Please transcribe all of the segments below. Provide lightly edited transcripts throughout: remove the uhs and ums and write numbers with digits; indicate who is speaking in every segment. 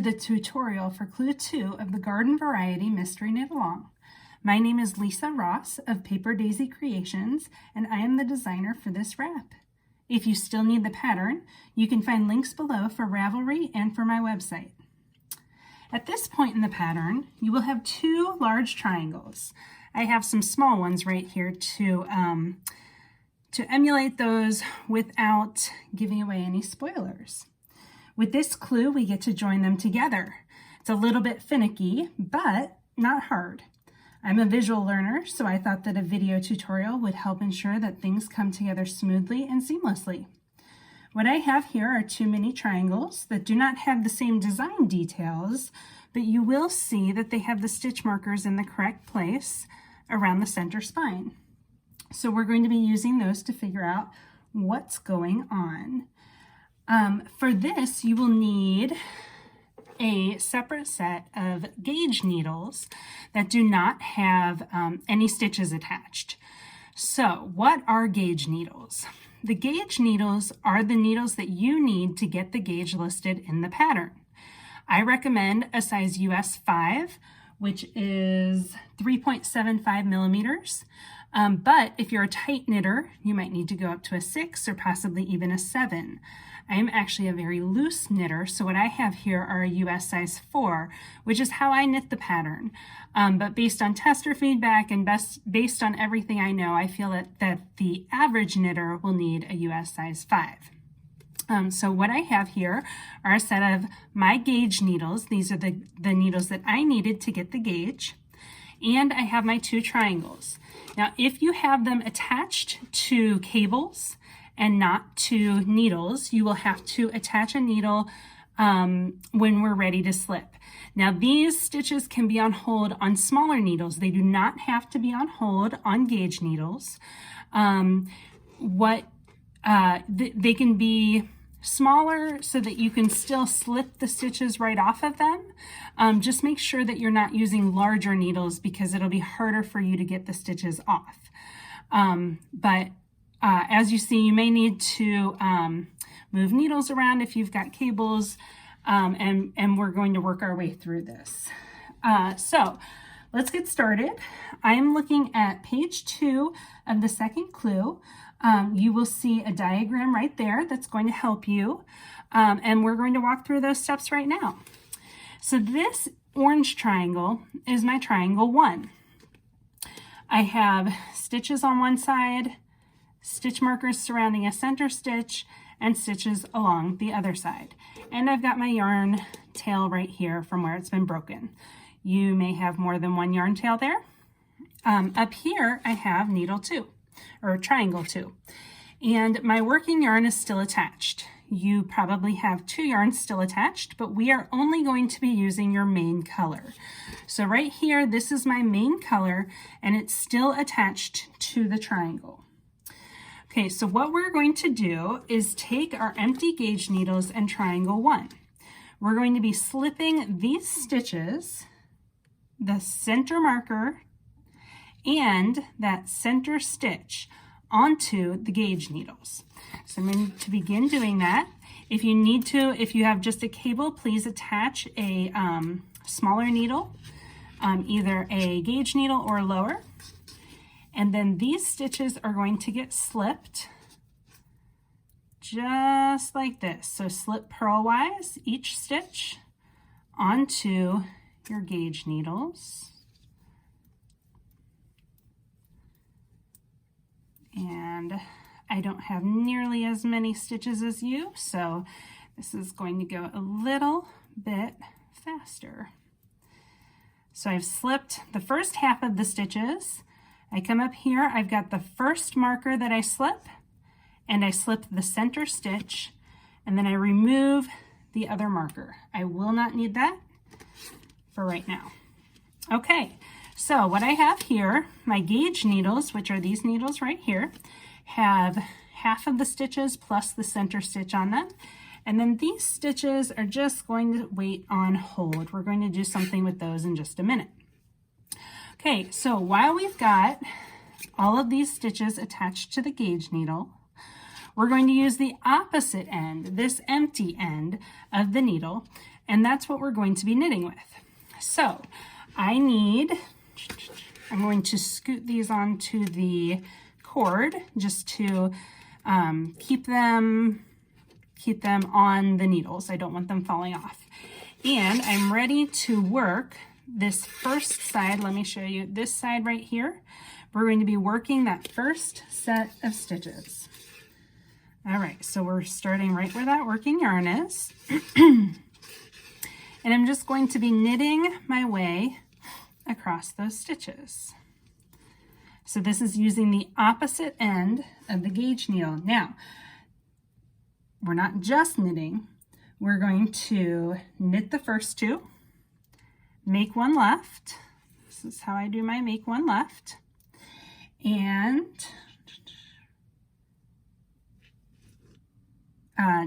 Speaker 1: the tutorial for Clue 2 of the Garden Variety Mystery Knit Along. My name is Lisa Ross of Paper Daisy Creations, and I am the designer for this wrap. If you still need the pattern, you can find links below for Ravelry and for my website. At this point in the pattern, you will have two large triangles. I have some small ones right here to emulate those without giving away any spoilers. With this clue, we get to join them together. It's a little bit finicky, but not hard. I'm a visual learner, so I thought that a video tutorial would help ensure that things come together smoothly and seamlessly. What I have here are two mini triangles that do not have the same design details, but you will see that they have the stitch markers in the correct place around the center spine. So we're going to be using those to figure out what's going on. For this, you will need a separate set of gauge needles that do not have any stitches attached. So what are gauge needles? The gauge needles are the needles that you need to get the gauge listed in the pattern. I recommend a size US 5, which is 3.75 millimeters. But if you're a tight knitter, you might need to go up to a 6 or possibly even a 7. I am actually a very loose knitter, so what I have here are a US size 4, which is how I knit the pattern. But based on tester feedback and based on everything I know, I feel that the average knitter will need a US size 5. So what I have here are a set of my gauge needles. These are the needles that I needed to get the gauge. And I have my two triangles. Now, if you have them attached to cables and not to needles, you will have to attach a needle when we're ready to slip. Now, these stitches can be on hold on smaller needles. They do not have to be on hold on gauge needles. They can be smaller so that you can still slip the stitches right off of them. Just make sure that you're not using larger needles because it'll be harder for you to get the stitches off. As you see, you may need to move needles around if you've got cables, and we're going to work our way through this. So let's get started. I'm looking at page 2 of the second clue. You will see a diagram right there that's going to help you, and we're going to walk through those steps right now. So this orange triangle is my triangle 1. I have stitches on one side, stitch markers surrounding a center stitch, and stitches along the other side. And I've got my yarn tail right here from where it's been broken. You may have more than one yarn tail there. Up here, I have needle 2, or triangle 2. And my working yarn is still attached. You probably have 2 yarns still attached, but we are only going to be using your main color. So right here, this is my main color, and it's still attached to the triangle. Okay, so what we're going to do is take our empty gauge needles and triangle 1. We're going to be slipping these stitches, the center marker, and that center stitch onto the gauge needles. So I'm going to begin doing that. If you need to, if you have just a cable, please attach a smaller needle, either a gauge needle or lower. And then these stitches are going to get slipped just like this. So slip purlwise each stitch onto your gauge needles. And I don't have nearly as many stitches as you, so this is going to go a little bit faster. So I've slipped the first half of the stitches. I come up here, I've got the first marker that I slip, and I slip the center stitch, and then I remove the other marker. I will not need that for right now. Okay, so what I have here, my gauge needles, which are these needles right here, have half of the stitches plus the center stitch on them. And then these stitches are just going to wait on hold. We're going to do something with those in just a minute. Okay, so while we've got all of these stitches attached to the gauge needle, we're going to use the opposite end, this empty end of the needle, And that's what we're going to be knitting with. So I'm going to scoot these onto the cord just to keep them on the needles. I don't want them falling off. And I'm ready to work this first side. Let me show you this side right here. We're going to be working that first set of stitches. All right, so we're starting right where that working yarn is. And I'm just going to be knitting my way across those stitches. So this is using the opposite end of the gauge needle. Now, we're not just knitting. We're going to knit the first two, make one left. This is how I do my make one left. And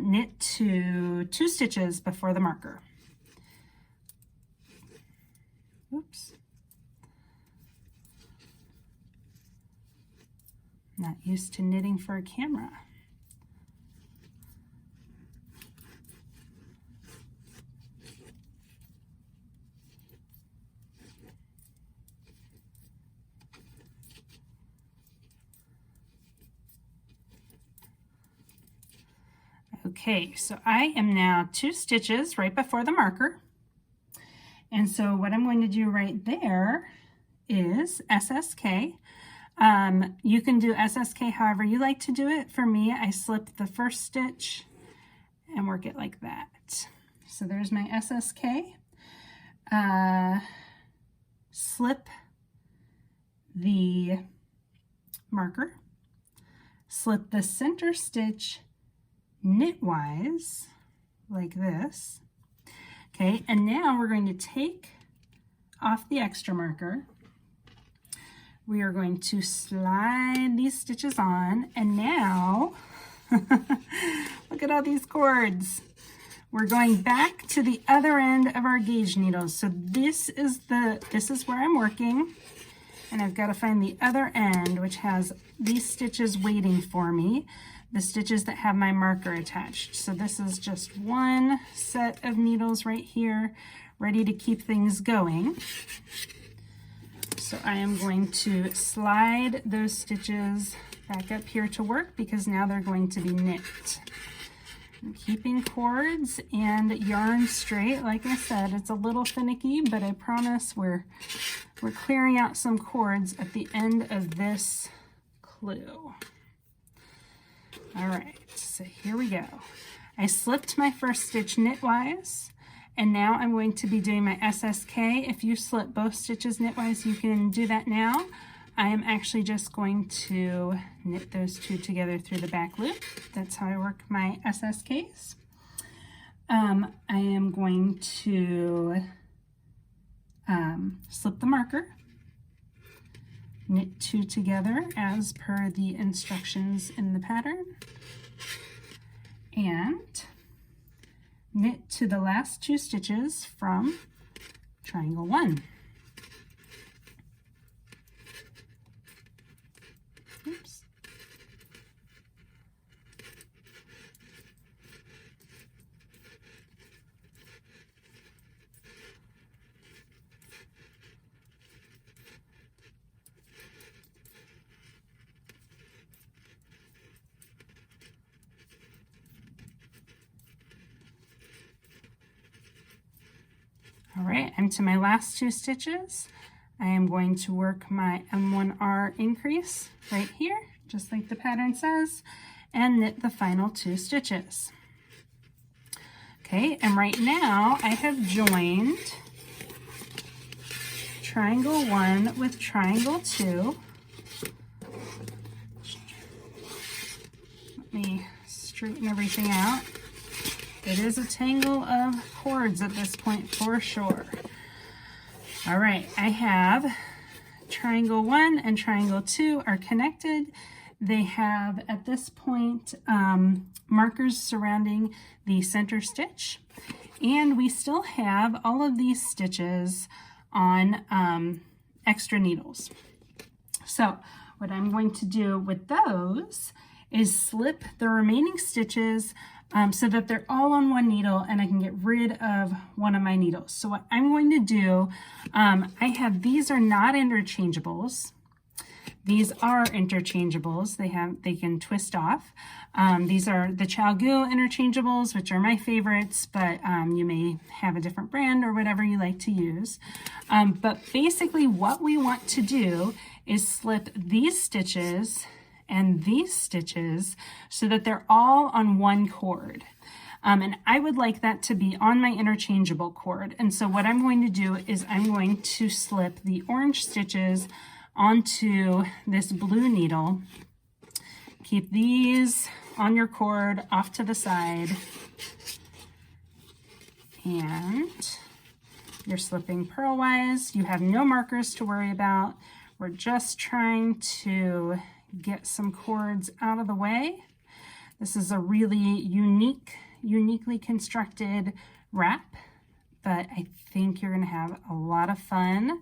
Speaker 1: knit to 2 stitches before the marker. Oops. Not used to knitting for a camera. Okay, so I am now 2 stitches right before the marker. And so what I'm going to do right there is SSK. You can do SSK however you like to do it. For me, I slip the first stitch and work it like that. So there's my SSK. Slip the marker, slip the center stitch knitwise like this. Okay, and now we're going to take off the extra marker. We are going to slide these stitches on, and now look at all these cords. We're going back to the other end of our gauge needles. So this is where I'm working, and I've got to find the other end, which has these stitches waiting for me, the stitches that have my marker attached. So this is just one set of needles right here, ready to keep things going. So I am going to slide those stitches back up here to work because now they're going to be knit. I'm keeping cords and yarn straight. Like I said, it's a little finicky, but I promise we're clearing out some cords at the end of this clue. All right, so here we go. I slipped my first stitch knitwise, and now I'm going to be doing my SSK. If you slip both stitches knitwise, you can do that now. I am actually just going to knit those two together through the back loop. That's how I work my SSKs. I am going to slip the marker, knit 2 together as per the instructions in the pattern, and knit to the last 2 stitches from triangle 1. Oops. All right, I'm to my last 2 stitches. I am going to work my M1R increase right here, just like the pattern says, and knit the final 2 stitches. Okay, and right now I have joined triangle 1 with triangle 2. Let me straighten everything out. It is a tangle of cords at this point for sure. All right, I have triangle 1 and triangle 2 are connected. They have, at this point, markers surrounding the center stitch. And we still have all of these stitches on extra needles. So what I'm going to do with those is slip the remaining stitches so that they're all on one needle and I can get rid of one of my needles. So what I'm going to do, these are not interchangeables. These are interchangeables. They can twist off. These are the ChiaoGoo interchangeables, which are my favorites, but you may have a different brand or whatever you like to use. But basically what we want to do is slip these stitches and these stitches so that they're all on one cord. And I would like that to be on my interchangeable cord. And so what I'm going to do is I'm going to slip the orange stitches onto this blue needle. Keep these on your cord off to the side. And you're slipping purlwise. You have no markers to worry about. We're just trying to get some cords out of the way. This is a really uniquely constructed wrap, but I think you're going to have a lot of fun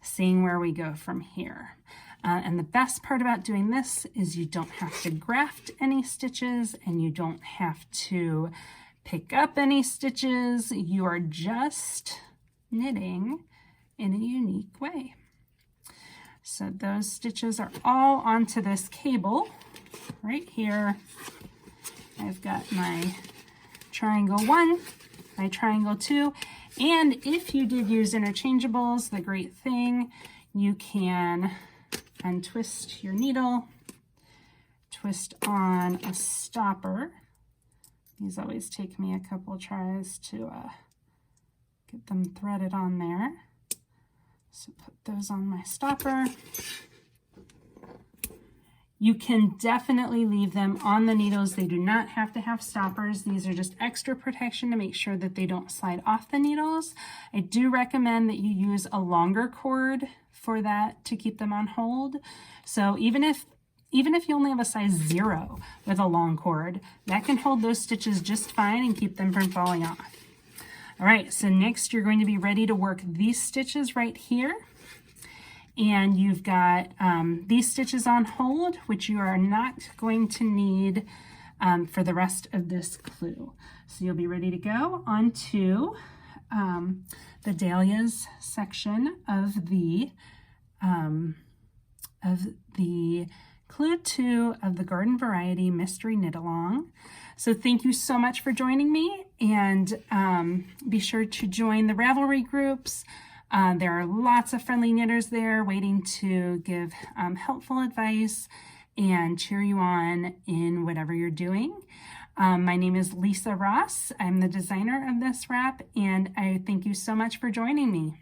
Speaker 1: seeing where we go from here. And the best part about doing this is you don't have to graft any stitches and you don't have to pick up any stitches. You are just knitting in a unique way. So those stitches are all onto this cable right here. I've got my triangle 1, my triangle 2, and if you did use interchangeables, the great thing, you can untwist your needle, twist on a stopper. These always take me a couple tries to get them threaded on there. So put those on my stopper. You can definitely leave them on the needles. They do not have to have stoppers. These are just extra protection to make sure that they don't slide off the needles. I do recommend that you use a longer cord for that to keep them on hold. So even if you only have a size 0 with a long cord, that can hold those stitches just fine and keep them from falling off. All right, so next you're going to be ready to work these stitches right here. And you've got these stitches on hold, which you are not going to need for the rest of this clue. So you'll be ready to go onto the dahlias section of the clue 2 of the Garden Variety Mystery Knit Along. So thank you so much for joining me, and be sure to join the Ravelry groups. There are lots of friendly knitters there waiting to give helpful advice and cheer you on in whatever you're doing. My name is Lisa Ross. I'm the designer of this wrap, and I thank you so much for joining me.